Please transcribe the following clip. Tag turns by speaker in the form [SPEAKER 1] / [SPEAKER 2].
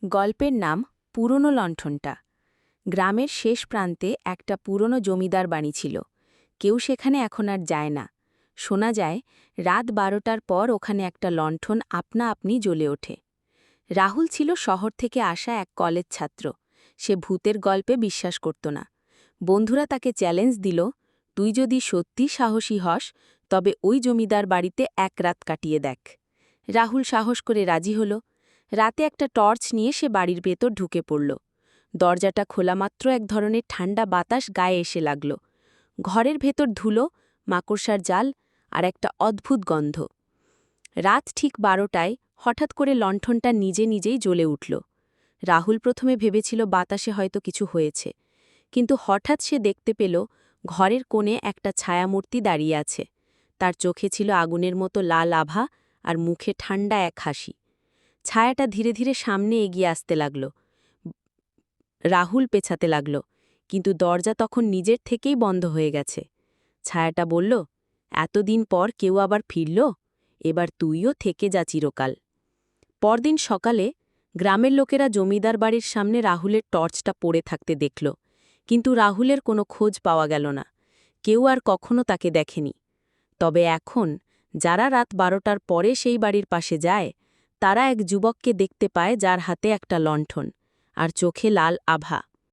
[SPEAKER 1] গল্পের নাম পুরনো লণ্ঠনটা। গ্রামের শেষ প্রান্তে একটা পুরনো জমিদার বাড়ি ছিল। কেউ সেখানে এখন আর যায় না। শোনা যায় রাত 12টার পর ওখানে একটা লণ্ঠন আপনা আপনি জ্বলে ওঠে। রাহুল ছিল শহর থেকে আসা এক কলেজ ছাত্র। সে ভূতের গল্পে বিশ্বাস করত না। বন্ধুরা তাকে চ্যালেঞ্জ দিল, তুই যদি সত্যি সাহসী হস তবে ওই জমিদার বাড়িতে এক রাত কাটিয়ে দেখ। রাহুল সাহস করে রাজি হল। রাতে একটা টর্চ নিয়ে সে বাড়ির ভেতর ঢুকে পড়ল। দরজাটা খোলা মাত্র এক ধরনের ঠান্ডা বাতাস গায়ে এসে লাগল। ঘরের ভেতর ধুলো, মাকড়সার জাল আর একটা অদ্ভুত গন্ধ। রাত ঠিক 12টায় হঠাৎ করে লণ্ঠনটা নিজে নিজেই জ্বলে উঠল। রাহুল প্রথমে ভেবেছিল বাতাসে হয়তো কিছু হয়েছে, কিন্তু হঠাৎ সে দেখতে পেল ঘরের কোণে একটা ছায়ামূর্তি দাঁড়িয়ে আছে। তার চোখে ছিল আগুনের মতো লাল আভা আর মুখে ঠান্ডা এক হাসি। ছায়াটা ধীরে ধীরে সামনে এগিয়ে আসতে লাগল। রাহুল পেছাতে লাগল, কিন্তু দরজা তখন নিজের থেকেই বন্ধ হয়ে গেছে। ছায়াটা বলল, এতদিন পর কেউ আবার ফিরল, এবার তুইও থেকে যা চিরকাল। পরদিন সকালে গ্রামের লোকেরা জমিদার বাড়ির সামনে রাহুলের টর্চটা পড়ে থাকতে দেখল, কিন্তু রাহুলের কোনো খোঁজ পাওয়া গেল না। কেউ আর কখনো তাকে দেখেনি। তবে এখন যারা রাত 12টার পরে সেই বাড়ির পাশে যায়, তারা এক যুবককে দেখতে পায় যার হাতে একটা লণ্ঠন আর চোখে লাল আভা।